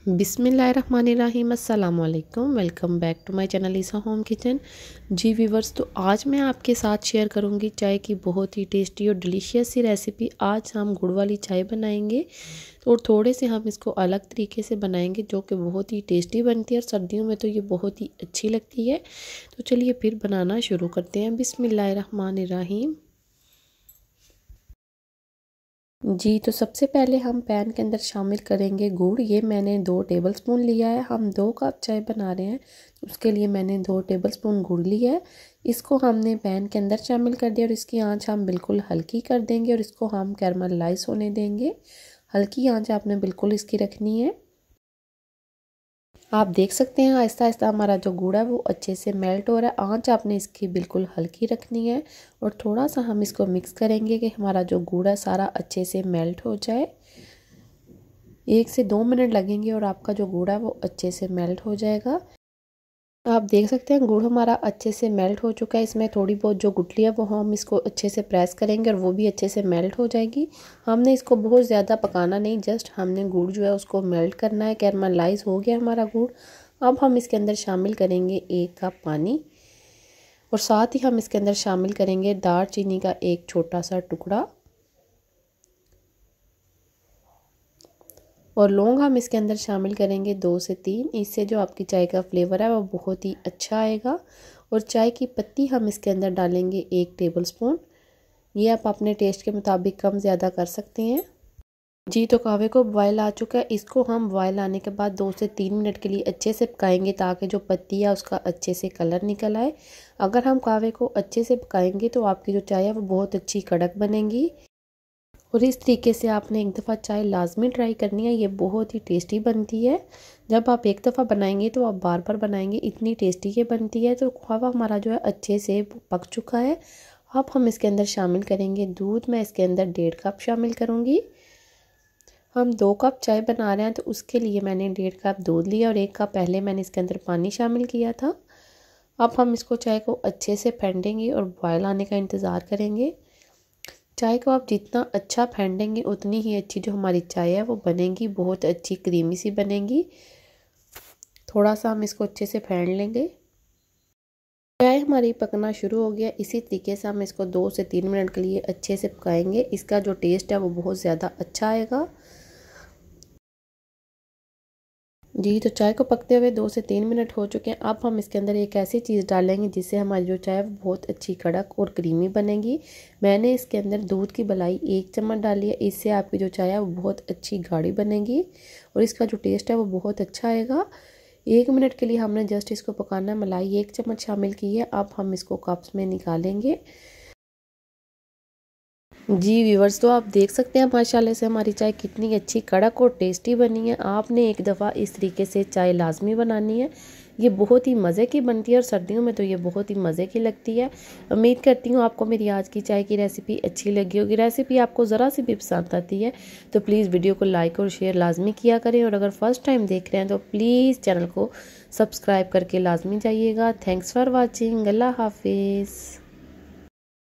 बिस्मिल्लाहिर्रहमानिर्रहीम अस्सलाम वालेकुम। Welcome back to my channel Isa home kitchen. जी व्यूवर्स, तो आज मैं आपके साथ शेयर करूंगी चाय की बहुत ही टेस्टी और डिलीशियस सी रेसिपी। आज हम गुड़ वाली चाय बनाएंगे और थोड़े से हम इसको अलग तरीके से बनाएंगे जो कि बहुत ही टेस्टी बनती है और सर्दियों में तो ये बहुत ही अच्छी लगती है। तो चलिए फिर बनाना शुरू करते हैं। बिस्मिल्लाहिर्रहमानिर्रहीम। जी, तो सबसे पहले हम पैन के अंदर शामिल करेंगे गुड़। ये मैंने 2 टेबलस्पून लिया है। हम 2 कप चाय बना रहे हैं, उसके लिए मैंने 2 टेबलस्पून गुड़ लिया है। इसको हमने पैन के अंदर शामिल कर दिया और इसकी आंच हम बिल्कुल हल्की कर देंगे और इसको हम कैरमलाइज होने देंगे। हल्की आंच आपने बिल्कुल इसकी रखनी है। आप देख सकते हैं आहिस्ता आहिस्ता हमारा जो गुड़ है वो अच्छे से मेल्ट हो रहा है। आंच आपने इसकी बिल्कुल हल्की रखनी है और थोड़ा सा हम इसको मिक्स करेंगे कि हमारा जो गुड़ है सारा अच्छे से मेल्ट हो जाए। 1 से 2 मिनट लगेंगे और आपका जो गुड़ है वो अच्छे से मेल्ट हो जाएगा। आप देख सकते हैं गुड़ हमारा अच्छे से मेल्ट हो चुका है। इसमें थोड़ी बहुत जो गुठली है वो हम इसको अच्छे से प्रेस करेंगे और वो भी अच्छे से मेल्ट हो जाएगी। हमने इसको बहुत ज़्यादा पकाना नहीं, जस्ट हमने गुड़ जो है उसको मेल्ट करना है। कैरमलाइज हो गया हमारा गुड़। अब हम इसके अंदर शामिल करेंगे 1 कप पानी और साथ ही हम इसके अंदर शामिल करेंगे दालचीनी का एक छोटा सा टुकड़ा और लौंग हम इसके अंदर शामिल करेंगे 2 से 3। इससे जो आपकी चाय का फ्लेवर है वो बहुत ही अच्छा आएगा। और चाय की पत्ती हम इसके अंदर डालेंगे 1 टेबलस्पून। ये आप अपने टेस्ट के मुताबिक कम ज़्यादा कर सकते हैं। जी, तो कहवे को बॉयल आ चुका है। इसको हम बॉयल आने के बाद 2 से 3 मिनट के लिए अच्छे से पकाएंगे ताकि जो पत्ती है उसका अच्छे से कलर निकल आए। अगर हम कहवे को अच्छे से पकाएंगे तो आपकी जो चाय है वो बहुत अच्छी कड़क बनेगी। और इस तरीके से आपने एक दफ़ा चाय लाजमी ट्राई करनी है, ये बहुत ही टेस्टी बनती है। जब आप एक दफ़ा बनाएंगे तो आप बार बार बनाएंगे, इतनी टेस्टी ये बनती है। तो कहवा हमारा जो है अच्छे से पक चुका है। अब हम इसके अंदर शामिल करेंगे दूध। मैं इसके अंदर 1.5 कप शामिल करूँगी। हम 2 कप चाय बना रहे हैं तो उसके लिए मैंने 1.5 कप दूध लिया और 1 कप पहले मैंने इसके अंदर पानी शामिल किया था। अब हम इसको चाय को अच्छे से फेंटेंगे और बॉयल आने का इंतज़ार करेंगे। चाय को आप जितना अच्छा फेंटेंगे उतनी ही अच्छी जो हमारी चाय है वो बनेगी, बहुत अच्छी क्रीमी सी बनेगी। थोड़ा सा हम इसको अच्छे से फेंट लेंगे। चाय हमारी पकना शुरू हो गया। इसी तरीके से हम इसको 2 से 3 मिनट के लिए अच्छे से पकाएंगे। इसका जो टेस्ट है वो बहुत ज़्यादा अच्छा आएगा। जी, तो चाय को पकते हुए 2 से 3 मिनट हो चुके हैं। अब हम इसके अंदर एक ऐसी चीज़ डालेंगे जिससे हमारी जो चाय है वो बहुत अच्छी कड़क और क्रीमी बनेगी। मैंने इसके अंदर दूध की मलाई 1 चम्मच डाली है। इससे आपकी जो चाय है वो बहुत अच्छी गाढ़ी बनेगी और इसका जो टेस्ट है वो बहुत अच्छा आएगा। 1 मिनट के लिए हमने जस्ट इसको पकाना है। मलाई 1 चम्मच शामिल की है। अब हम इसको कप्स में निकालेंगे। जी व्यूवर्स, तो आप देख सकते हैं माशाल्लाह से हमारी चाय कितनी अच्छी कड़क और टेस्टी बनी है। आपने एक दफ़ा इस तरीके से चाय लाजमी बनानी है। ये बहुत ही मज़े की बनती है और सर्दियों में तो ये बहुत ही मज़े की लगती है। उम्मीद करती हूँ आपको मेरी आज की चाय की रेसिपी अच्छी लगी होगी। रेसिपी आपको ज़रा सी भी पसंद आती है तो प्लीज़ वीडियो को लाइक और शेयर लाजमी किया करें और अगर फर्स्ट टाइम देख रहे हैं तो प्लीज़ चैनल को सब्सक्राइब करके लाजमी जाइएगा। Thanks for watching. अल्लाह हाफिज़।